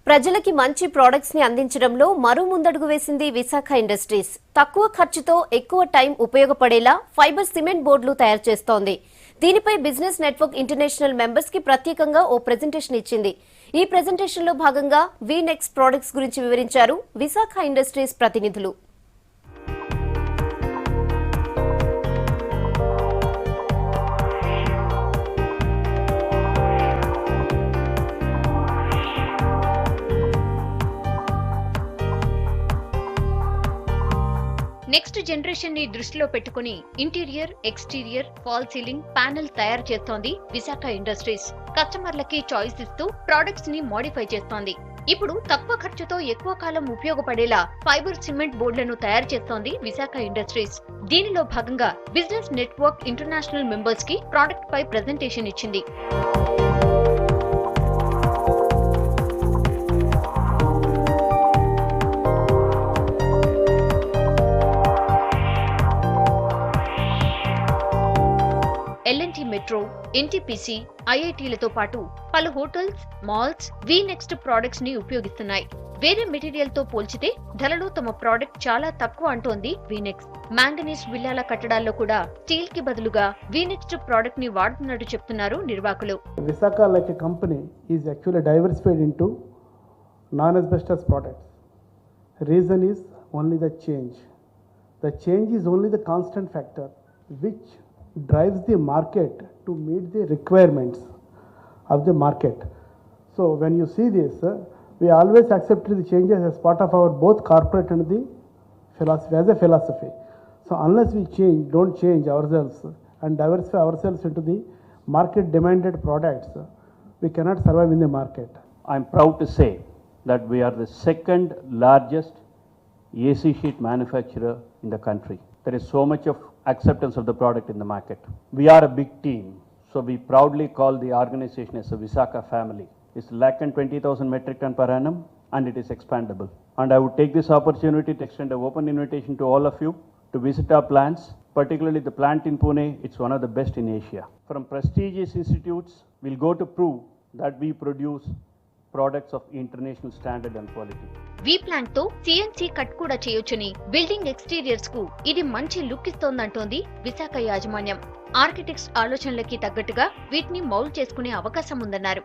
ప్రజలకి మంచి ప్రొడక్ట్స్ ని అందించడంలో మరో ముందడుగు వేసింది విశాఖ ఇండస్ట్రీస్. తక్కువ ఖర్చుతో ఎక్కువ టైం ఉపయోగపడేలా ఫైబర్ సిమెంట్ బోర్డులు తయారు చేస్తోంది. దీనిపై బిజినెస్ నెట్వర్క్ ఇంటర్నేషనల్ మెంబర్స్ కి ప్రత్యేకంగా ఓ ప్రెజెంటేషన్ ఇచ్చింది. ఈ ప్రెజెంటేషన్ లో భాగంగా వీనెక్స్ ప్రొడక్ట్స్ గురించి వివరించారు విశాఖ ఇండస్ట్రీస్ ప్రతినిధులు. నెక్స్ట్ జనరేషన్ ని దృష్టిలో పెట్టుకుని interior, exterior, fall ceiling, panel తయారు చేస్తోంది విశాఖ ఇండస్ట్రీస్. కస్టమర్లకి చాయిస్ ఇస్తూ ప్రొడక్ట్స్ ని మోడిఫై చేస్తోంది. ఇప్పుడు తక్కువ ఖర్చుతో ఎక్కువ కాలం ఉపయోగపడేలా ఫైబర్ సిమెంట్ బోర్డులను తయారు చేస్తోంది విశాఖ ఇండస్ట్రీస్. దీనిలో భాగంగా బిజినెస్ నెట్వర్క్ ఇంటర్నేషనల్ మెంబర్స్ కి ప్రొడక్ట్ పై ప్రెజెంటేషన్ ఇచ్చింది. ఎల్ఎన్టీ మెట్రో, ఎన్టీపీసీ, ఐఐటీలతో పాటు పలు హోటల్స్, మాల్స్ వీనెక్స్ట్ ప్రొడక్ట్స్ ని ఉపయోగిస్తున్నాయి. వేరే మెటీరియల్ తో పోల్చితే ధరలో తమ ప్రోడక్ట్ చాలా తక్కువ అంటోంది వీనెక్స్. మ్యాంగనీస్ విల్లాల కట్టడాల్లో కూడా స్టీల్ కి బదులుగా వీనెక్స్ట్ ప్రోడక్ట్ ని వాడుతున్నట్టు చెప్తున్నారు నిర్వాహకులు. Visakha like a company is actually diversified into non-asbestos products. Reason is only the change. The change is only the constant factor which drives the market to meet the requirements of the market. So when you see this, we always accept the changes as part of our both corporate and the philosophy, as a philosophy. So unless we don't change ourselves and diversify ourselves into the market demanded products, we cannot survive in the market. I'm proud to say that we are the second largest AC sheet manufacturer in the country. There is so much of acceptance of the product in the market. We are a big team, so we proudly call the organization as a Visakha family. It's 120,000 metric ton per annum and it is expandable. And I would take this opportunity to extend an open invitation to all of you to visit our plants, particularly the plant in Pune. It's one of the best in Asia. From prestigious institutes, we'll go to prove that we produce products of international standard and quality. వి plant తో CNC cut కూడా చేయొచ్చని, building exteriors కు ఇది మంచి look ఇస్తోందంటోంది Visakha యాజమాన్యం. Architects ఆలోచనలకి తగ్గట్టుగా వీటిని మౌల్డ్ చేసుకునే అవకాశం ఉందన్నారు.